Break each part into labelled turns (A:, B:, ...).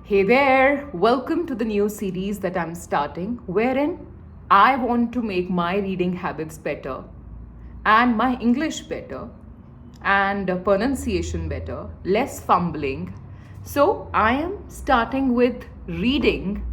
A: Hey there, welcome to the new series that I'm starting, wherein I want to make my reading habits better and my English better and pronunciation better, less fumbling. So, I am starting with reading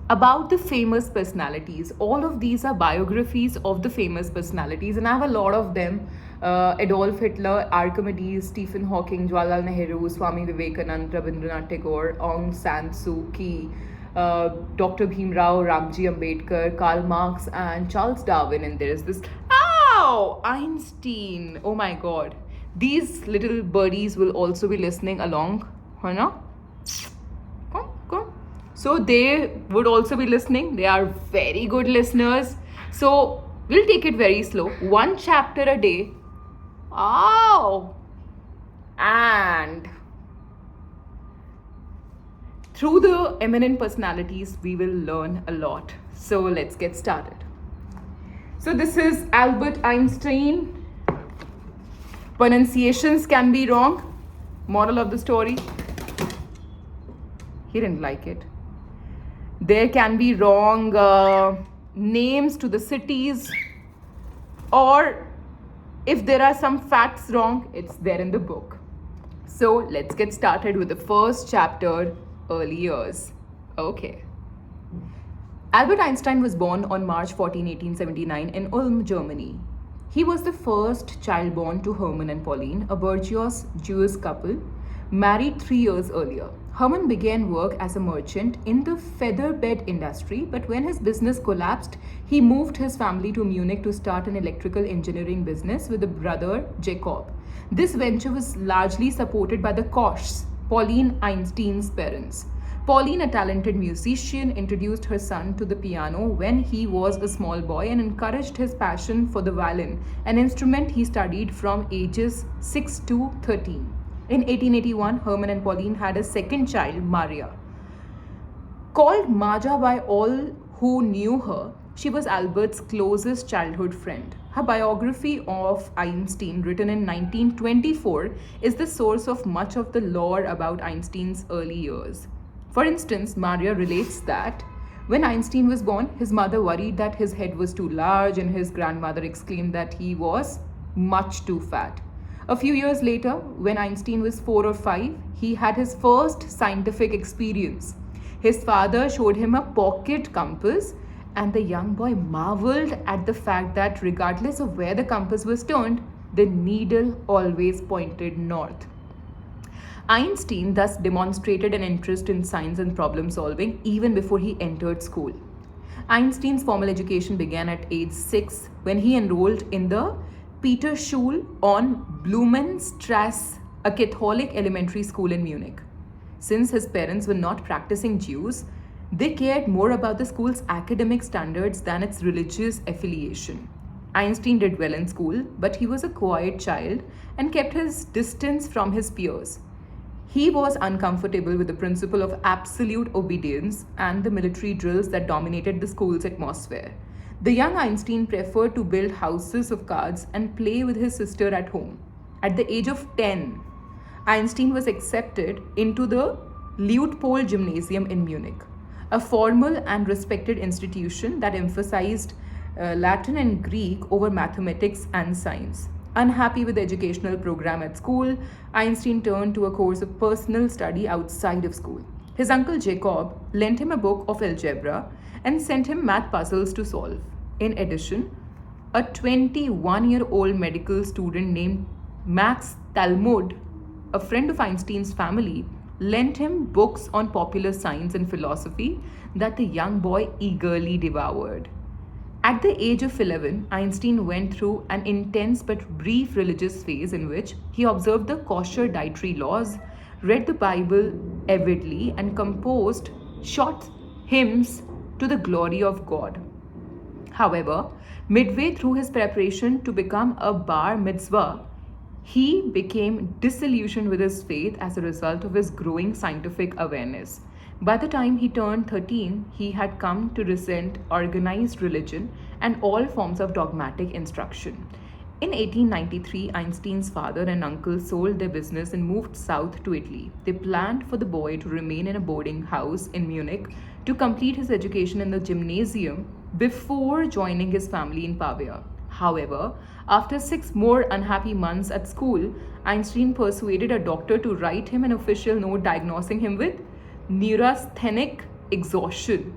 A: about the famous personalities. All of these are biographies of the famous personalities, and I have a lot of them. Adolf Hitler, Archimedes, Stephen Hawking, Jawaharlal Nehru, Swami Vivekanand, Rabindranath Tagore, Aung San Suu Kyi, Dr. Bhimrao, Ramji Ambedkar, Karl Marx, and Charles Darwin. And there is this, Einstein. Oh my god. These little birdies will also be listening along. Huh, no? Come. So they would also be listening. They are very good listeners. So we'll take it very slow. One chapter a day. Oh. And through the eminent personalities, we will learn a lot. So let's get started. So this is Albert Einstein. Pronunciations can be wrong. Moral of the story. He didn't like it. There can be wrong names to the cities, or if there are some facts wrong, it's there in the book. So let's get started with the first chapter, early years. Okay. Albert Einstein was born on March 14, 1879 in Ulm, Germany. He was the first child born to Hermann and Pauline, a virtuous Jewish couple, married 3 years earlier. Hermann began work as a merchant in the feather bed industry, but when his business collapsed, he moved his family to Munich to start an electrical engineering business with a brother, Jacob. This venture was largely supported by the Kochs, Pauline Einstein's parents. Pauline, a talented musician, introduced her son to the piano when he was a small boy and encouraged his passion for the violin, an instrument he studied from ages 6 to 13. In 1881, Hermann and Pauline had a second child, Maria. Called Maja by all who knew her, she was Albert's closest childhood friend. Her biography of Einstein, written in 1924, is the source of much of the lore about Einstein's early years. For instance, Maria relates that when Einstein was born, his mother worried that his head was too large, and his grandmother exclaimed that he was much too fat. A few years later, when Einstein was 4 or 5, he had his first scientific experience. His father showed him a pocket compass, and the young boy marveled at the fact that regardless of where the compass was turned, the needle always pointed north. Einstein thus demonstrated an interest in science and problem solving even before he entered school. Einstein's formal education began at age 6 when he enrolled in the Peterschule on Blumenstrasse, a Catholic elementary school in Munich. Since his parents were not practicing Jews, they cared more about the school's academic standards than its religious affiliation. Einstein did well in school, but he was a quiet child and kept his distance from his peers. He was uncomfortable with the principle of absolute obedience and the military drills that dominated the school's atmosphere. The young Einstein preferred to build houses of cards and play with his sister at home. At the age of 10, Einstein was accepted into the Luitpold Gymnasium in Munich, a formal and respected institution that emphasized Latin and Greek over mathematics and science. Unhappy with the educational program at school, Einstein turned to a course of personal study outside of school. His uncle Jacob lent him a book of algebra and sent him math puzzles to solve. In addition, a 21-year-old medical student named Max Talmud, a friend of Einstein's family, lent him books on popular science and philosophy that the young boy eagerly devoured. At the age of 11, Einstein went through an intense but brief religious phase in which he observed the kosher dietary laws, read the Bible avidly, and composed short hymns to the glory of God. However, midway through his preparation to become a bar mitzvah, he became disillusioned with his faith as a result of his growing scientific awareness. By the time he turned 13, he had come to resent organized religion and all forms of dogmatic instruction. In 1893, Einstein's father and uncle sold their business and moved south to Italy. They planned for the boy to remain in a boarding house in Munich to complete his education in the gymnasium before joining his family in Pavia. However, after 6 more unhappy months at school, Einstein persuaded a doctor to write him an official note diagnosing him with neurasthenic exhaustion.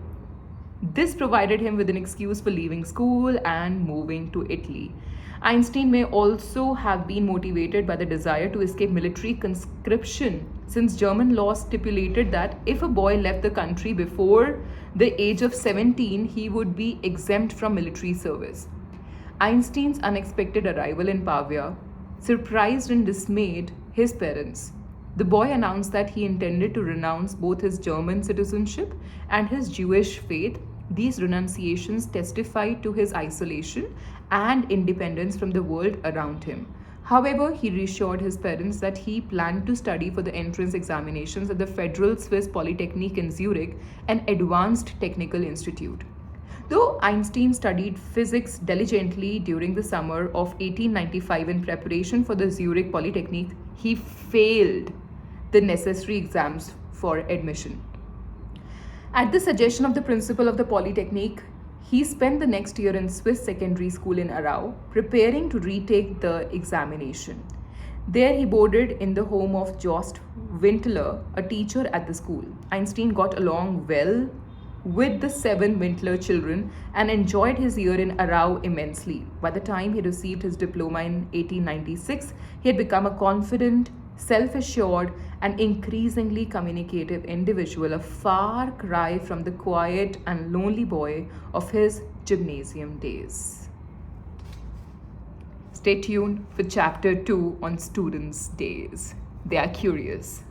A: This provided him with an excuse for leaving school and moving to Italy. Einstein may also have been motivated by the desire to escape military conscription, since German law stipulated that if a boy left the country before the age of 17, he would be exempt from military service. Einstein's unexpected arrival in Pavia surprised and dismayed his parents. The boy announced that he intended to renounce both his German citizenship and his Jewish faith. These renunciations testified to his isolation and independence from the world around him. However, he reassured his parents that he planned to study for the entrance examinations at the Federal Swiss Polytechnic in Zurich, an advanced technical institute. Though Einstein studied physics diligently during the summer of 1895 in preparation for the Zurich Polytechnic, he failed the necessary exams for admission. At the suggestion of the principal of the Polytechnic, he spent the next year in Swiss secondary school in Aarau, preparing to retake the examination. There he boarded in the home of Jost Windler, a teacher at the school. Einstein got along well with the 7 Windler children and enjoyed his year in Aarau immensely. By the time he received his diploma in 1896, he had become a confident, self-assured, and increasingly communicative individual, a far cry from the quiet and lonely boy of his gymnasium days. Stay tuned for chapter 2 on students' days. They are curious.